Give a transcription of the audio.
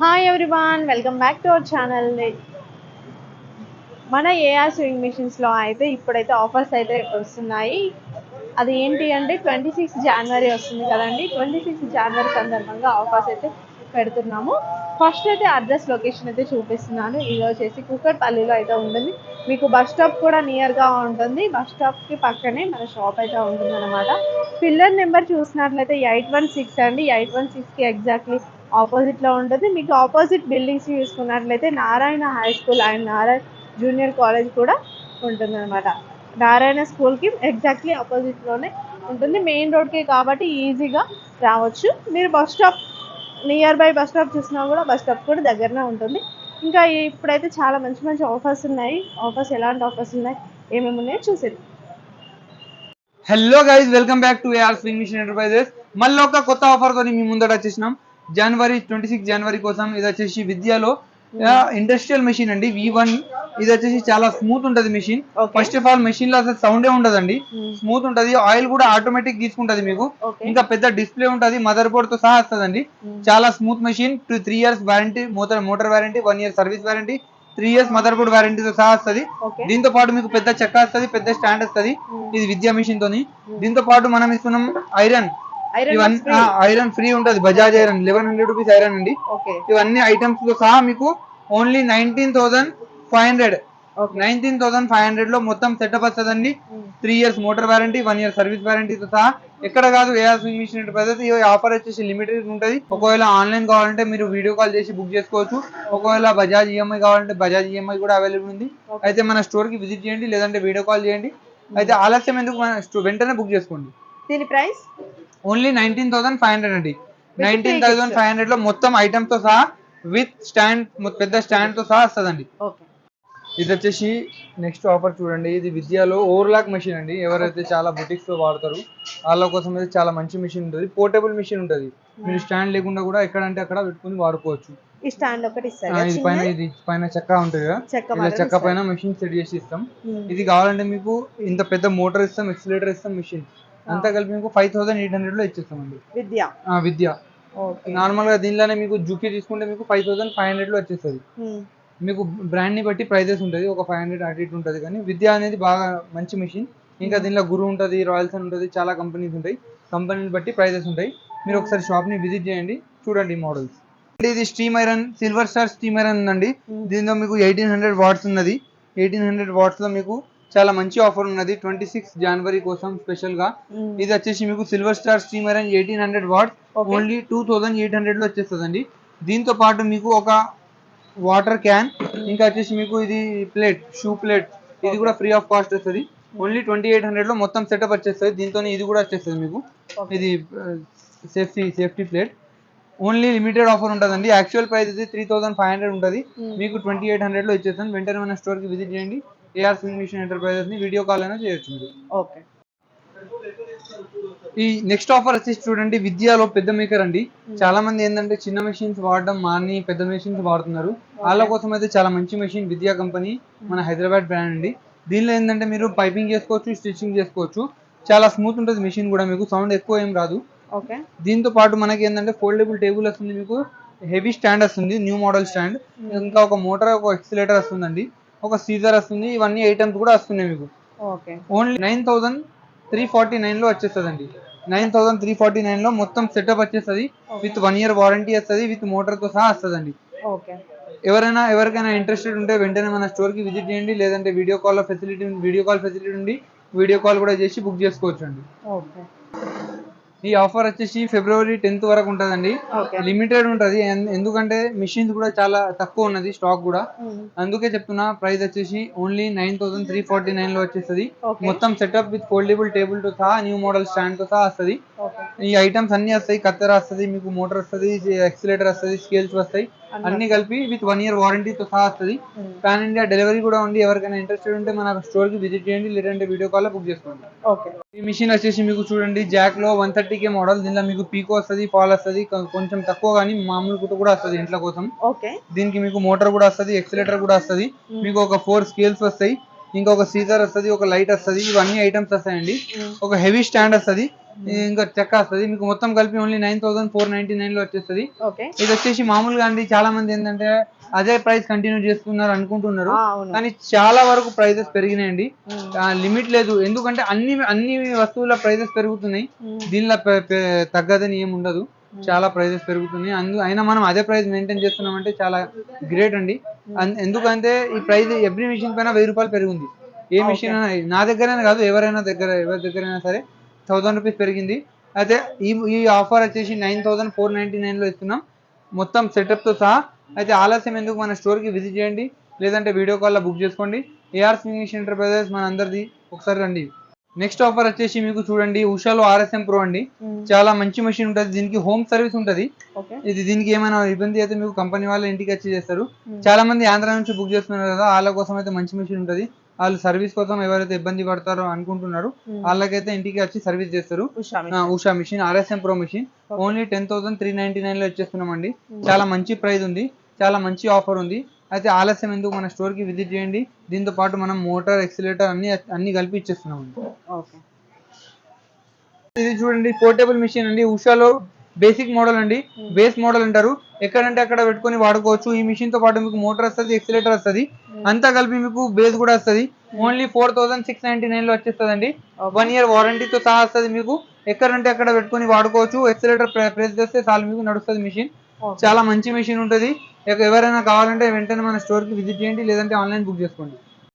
Hi everyone, welcome back to our channel. మన AR swing మిషన్స్లో అయితే ఇప్పుడైతే ఆఫర్స్ అయితే వస్తున్నాయి. అది ఏంటి అంటే 26 జనవరి వస్తుంది కదండి. 26 జనవరి సందర్భంగా ఆఫర్స్ అయితే పెడుతున్నాము. ఫస్ట్ అయితే అడ్రస్ లొకేషన్ అయితే చూపిస్తున్నాను. ఇది వచ్చేసి కూకట్పల్లిలో అయితే ఉంటుంది. మీకు బస్ స్టాప్ కూడా నియర్గా ఉంటుంది. బస్ స్టాప్కి పక్కనే మన షాప్ అయితే ఉంటుంది అనమాట. పిల్లర్ నెంబర్ చూసినట్లయితే 816 అండి. 816కి ఎగ్జాక్ట్లీ ఆపోజిట్లో ఉంటుంది. మీకు ఆపోజిట్ బిల్డింగ్స్ చూసుకున్నట్లయితే Narayana high school and Narayana junior college కూడా ఉంటుందన్నమాట. నారాయణ స్కూల్కి ఎగ్జాక్ట్లీ ఆపోజిట్లోనే ఉంటుంది. మెయిన్ రోడ్కి కాబట్టి ఈజీగా రావచ్చు. మీరు bus stop near by bus stop చూసినా కూడా బస్ స్టాప్ కూడా దగ్గరనే ఉంటుంది. ఇంకా ఇప్పుడైతే చాలా మంచి మంచి ఆఫర్స్ ఉన్నాయి. ఆఫర్స్ ఎలాంటి ఆఫర్స్ ఉన్నాయి, ఏమేమి ఉన్నాయో చూసేది. Hello guys, welcome back to AR swing machine enterprises. మళ్ళీ ఒక కొత్త ఆఫర్ తో మీ ముందట వచ్చేసినాం. జనవరి 26 జనవరి కోసం. ఇది వచ్చేసి విద్యలో ఇండస్ట్రియల్ మెషిన్ అండి, V1. ఇది వచ్చేసి చాలా స్మూత్ ఉంటది machine. First of all machine లో అసలు సౌండే ఉండదండి, స్మూత్ ఉంటది. ఆయిల్ కూడా ఆటోమేటిక్ తీసుకుంటది మీకు. ఇంకా పెద్ద డిస్ప్లే ఉంటది, మదర్ బోర్డ్ తో సహా వస్తుందండి. చాలా smooth machine. 3 years warranty, motor warranty, 1 year service warranty, 3 years mother board వారంటీతో సహా వస్తుంది. దీంతో పాటు మీకు పెద్ద చెక్క వస్తుంది, పెద్ద స్టాండ్ వస్తుంది. ఇది విద్యా మిషన్ తోని. దీంతో పాటు మనం ఇస్తున్నాం ఐరన్. ఇవన్నీ ఐరన్ ఫ్రీ ఉంటది, బజాజ్ ఐరన్. 1100 రూపీస్ ఐరన్ అండి. ఇవన్నీ ఐటమ్స్ తో సహా మీకు ఓన్లీ 19,500. 19,500 లో మొత్తం సెటప్ వస్తుందండి. 3 years motor warranty, 1 year service వారంటీతో సహా. ఎక్కడ కాదు, ఏఆర్ స్వింగ్ మిషన్ ఎంటర్ప్రైజెస్. ఈ ఆఫర్ వచ్చేసి లిమిటెడ్ ఉంటది. ఒకవేళ ఆన్లైన్ కావాలంటే మీరు వీడియో కాల్ చేసి బుక్ చేసుకోవచ్చు. ఒకవేళ బజాజ్ ఈఎంఐ కావాలంటే బజాజ్ ఈఎంఐ కూడా అవైలబుల్ ఉంది. అయితే మన స్టోర్ కి విజిట్ చేయండి, లేదంటే వీడియో కాల్ చేయండి. అయితే ఆలస్యం ఎందుకు, వెంటనే బుక్ చేసుకోండి. దీని ప్రైస్ ఓన్లీ 19,500 అండి. 19,500 లో మొత్తం ఐటమ్స్ తో సహా విత్ స్టాండ్, పెద్ద స్టాండ్ తో సహా వస్తుందండి. ఇది వచ్చేసి నెక్స్ట్ ఆఫర్ చూడండి. ఇది విద్యలో ఓవర్లాక్ మెషిన్ అండి. ఎవరైతే చాలా బుటిక్స్ లో వాడతారు వాళ్ళ కోసం అయితే చాలా మంచి మెషిన్ ఉంటుంది. పోర్టబుల్ మెషిన్ ఉంటుంది. మీరు స్టాండ్ లేకుండా కూడా ఎక్కడంటే అక్కడ పెట్టుకుని వాడుకోవచ్చు. ఈ స్టాండ్ ఒకటి ఇది పైన చెక్క ఉంటుంది కదా, ఇలా చెక్క పైన మెషిన్ సెట్ చేసి ఇస్తాం. ఇది కావాలంటే మీకు ఇంత పెద్ద మోటార్ ఇస్తాం, ఎక్సిలేటర్ ఇస్తాం, మెషిన్ అంతా కలిపి మీకు 5,800 లో ఇచ్చేస్తామండి. విద్య నార్మల్ గా దీనిలోనే మీకు జుకి తీసుకుంటే మీకు 5,500 లో వచ్చేస్తుంది. మీకు బ్రాండ్ ని బట్టి ప్రైజెస్ ఉంటుంది, ఒక 500 అటు ఇటు ఉంటుంది. కానీ విద్య అనేది బాగా మంచి మెషిన్. ఇంకా దీనిలో గురు ఉంటుంది, రాయల్స్ అని ఉంటుంది, చాలా కంపెనీస్ ఉంటాయి. కంపెనీని బట్టి ప్రైజెస్ ఉంటాయి. మీరు ఒకసారి షాప్ ని విజిట్ చేయండి, చూడండి మోడల్స్. ఇది steam iron, silver star steam iron ఉందండి. దీనిలో మీకు 1800 వాట్స్ ఉన్నది. 1800 వాట్స్ లో మీకు చాలా మంచి ఆఫర్ ఉన్నది 26 జనవరి కోసం స్పెషల్ గా. ఇది వచ్చేసి మీకు silver star steam iron 1800 watts only 2800 లో వచ్చేస్తుందండి. దీంతో పాటు మీకు ఒక వాటర్ క్యాన్, ఇంకా వచ్చేసి మీకు ఇది ప్లేట్, షూ ప్లేట్, ఇది కూడా ఫ్రీ ఆఫ్ కాస్ట్ వస్తుంది. ఓన్లీ 2800 లో మొత్తం సెటప్ వచ్చేస్తుంది. దీంతో ఇది కూడా వచ్చేస్తుంది మీకు. ఇది safety plate. Only limited offer ఉంటుందండి. యాక్చువల్ ప్రైస్ ఇది 3,500 ఉంటుంది, మీకు 2800 లో ఇచ్చేస్తాను. వెంటనే మన స్టోర్ కి విజిట్ చేయండి. ఏఆర్ స్వింగ్ మిషన్ ఎంటర్ప్రైజెస్ ని వీడియో కాల్ అయినా చేయొచ్చు మీరు. ఈ నెక్స్ట్ ఆఫర్ వచ్చేసి చూడండి, విద్యలో పెద్ద మేకర్ అండి. చాలా మంది ఏంటంటే చిన్న మెషిన్స్ వాడడం మాని పెద్ద మెషిన్స్ వాడుతున్నారు. వాళ్ళ కోసం అయితే చాలా మంచి మెషిన్ విద్యా కంపెనీ, మన హైదరాబాద్ బ్రాండ్ అండి. దీనిలో ఏంటంటే మీరు పైపింగ్ చేసుకోవచ్చు, స్టిచ్చింగ్ చేసుకోవచ్చు. చాలా స్మూత్ ఉంటుంది మెషిన్ కూడా, మీకు సౌండ్ ఎక్కువ ఏం రాదు. దీంతో పాటు మనకి ఏంటంటే ఫోల్డబుల్ టేబుల్ వస్తుంది, మీకు హెవీ స్టాండ్ వస్తుంది, న్యూ మోడల్ స్టాండ్. ఇంకా ఒక మోటార్, ఒక ఎక్సిలేటర్ వస్తుందండి, ఒక సీజర్ వస్తుంది. ఇవన్నీ ఐటమ్స్ కూడా వస్తున్నాయి మీకు. ఓన్లీ 9,349 లో వచ్చేస్తుందండి. 9,349 లో మొత్తం సెటప్ వచ్చేస్తుంది. విత్ 1 year వారంటీ వస్తుంది, విత్ మోటార్ తో సహా వస్తుందండి. ఎవరికైనా ఇంట్రెస్టెడ్ ఉంటే వెంటనే మన స్టోర్ కి విజిట్ చేయండి, లేదంటే వీడియో కాల్ ఫెసిలిటీ ఉంది, వీడియో కాల్ కూడా చేసి బుక్ చేసుకోవచ్చు అండి. ఈ ఆఫర్ వచ్చేసి ఫిబ్రవరి 10th వరకు ఉంటదండి. లిమిటెడ్ ఉంటది, ఎందుకంటే మిషన్స్ కూడా చాలా తక్కువ ఉన్నది స్టాక్ కూడా. అందుకే చెప్తున్నా, ప్రైస్ వచ్చేసి ఓన్లీ 9,349 లో వచ్చేస్తుంది. మొత్తం సెటప్ విత్ ఫోల్డబుల్ టేబుల్ తో సహా, న్యూ మోడల్ స్టాండ్ తో సహా వస్తుంది. ఈ ఐటమ్స్ అన్ని వస్తాయి. కత్తెర వస్తుంది, మీకు మోటార్ వస్తుంది, ఎక్సిలేటర్ వస్తుంది, స్కేల్స్ వస్తాయి, అన్ని కలిపి విత్ 1 year వారంటీతో సహా వస్తుంది. పాన్ ఇండియా డెలివరీ కూడా ఉంది. ఎవరికైనా ఇంట్రెస్టెడ్ ఉంటే మన స్టోర్ కి విజిట్ చేయండి, లేదంటే వీడియో కాల్ లో బుక్ చేసుకోండి. ఈ మిషన్ వచ్చేసి మీకు చూడండి, జాక్ లో 130K మోడల్. దీనిలో మీకు పీకో వస్తుంది, ఫాల్ వస్తుంది, కొంచెం తక్కువ కానీ మామూలు కుట్టు కూడా వస్తుంది ఇంట్లో కోసం. దీనికి మీకు మోటార్ కూడా వస్తుంది, ఎక్సిలేటర్ కూడా వస్తుంది. మీకు ఒక 4 స్కేల్స్ వస్తాయి, ఇంకా ఒక సీజర్ వస్తుంది, ఒక లైట్ వస్తుంది. ఇవన్నీ ఐటమ్స్ వస్తాయండి. ఒక హెవీ స్టాండ్ వస్తుంది. ఇంకా చెక్క వస్తుంది మీకు మొత్తం కలిపి ఓన్లీ 9499 లో వచ్చేస్తుంది. ఓకే. ఇది వచ్చేసి మామూలుగా అండి చాలా మంది ఏంటంటే అదే ప్రైస్ కంటిన్యూ చేస్తున్నారు అనుకుంటున్నారు, కానీ చాలా వరకు ప్రైజెస్ పెరిగినాయండి. లిమిట్ లేదు, ఎందుకంటే అన్ని వస్తువుల ప్రైజెస్ పెరుగుతున్నాయి, దీనిలో తగ్గదని ఏమి ఉండదు, చాలా ప్రైజెస్ పెరుగుతున్నాయి. అయినా మనం అదే ప్రైస్ మెయింటైన్ చేస్తున్నాం అంటే చాలా గ్రేట్ అండి. ఎందుకంటే ఈ ప్రైస్ ఎవ్రీ మిషన్ పైన 1000 రూపాయలు పెరిగింది. ఏ మిషన్ అయినా, నా దగ్గరైనా కాదు ఎవరి దగ్గరైనా సరే 1000 రూపీస్ పెరిగింది. అయితే ఈ ఆఫర్ వచ్చేసి 9499 లో ఇస్తున్నాం మొత్తం సెటప్ తో సహా. అయితే ఆలస్యం ఎందుకు, మన స్టోర్ కి విజిట్ చేయండి, లేదంటే వీడియో కాల్ లో బుక్ చేసుకోండి. ఏఆర్ స్వింగ్ మిషన్ ఎంటర్ప్రైజెస్ మన అందరిది, ఒకసారి రండి. నెక్స్ట్ ఆఫర్ వచ్చేసి మీకు చూడండి ఉషాలో RSM Pro అండి, చాలా మంచి మెషిన్ ఉంటుంది, దీనికి హోమ్ సర్వీస్ ఉంటది. దీనికి ఏమైనా ఇబ్బంది అయితే మీకు కంపెనీ వాళ్ళు ఇంటికి వచ్చి చేస్తారు. చాలా మంది ఆంధ్ర నుంచి బుక్ చేస్తున్నారు కదా, వాళ్ళ కోసం అయితే మంచి మెషిన్ ఉంటది. వాళ్ళు సర్వీస్ కోసం ఎవరైతే ఇబ్బంది పడతారో అనుకుంటున్నారు వాళ్ళకైతే ఇంటికి వచ్చి సర్వీస్ చేస్తారు. Usha machine RSM Pro machine only 10,399 లో ఇచ్చేస్తున్నాం అండి. చాలా మంచి ప్రైస్ ఉంది, చాలా మంచి ఆఫర్ ఉంది. అయితే ఆలస్యం ఎందుకు, మన స్టోర్ కి విజిట్ చేయండి. దీంతో పాటు మనం మోటార్, ఎక్సిలేటర్ అన్ని కలిపి ఇచ్చేస్తున్నాం. ఇది చూడండి పోర్టబుల్ మిషన్ అండి, ఉషాలో బేసిక్ మోడల్ అండి, బేస్ మోడల్ అంటారు. ఎక్కడంటే అక్కడ పెట్టుకొని వాడుకోవచ్చు. ఈ మిషన్ తో పాటు మీకు మోటార్ వస్తుంది, ఎక్సిలేటర్ వస్తుంది, అంతా కలిపి మీకు బేస్ కూడా వస్తుంది. ఓన్లీ 4699 లో వచ్చేస్తుంది అండి. 1 year వారంటీతో సహా వస్తుంది మీకు. ఎక్కడంటే అక్కడ పెట్టుకొని వాడుకోవచ్చు. ఎక్సిలేటర్ ప్రెస్ చేస్తే చాలు మీకు నడుస్తుంది మిషన్. చాలా మంచి మిషన్ ఉంటుంది. ఎవరైనా కావాలంటే వెంటనే మన స్టోర్ కి విజిట్ చేయండి, లేదంటే ఆన్లైన్ బుక్ చేసుకోండి.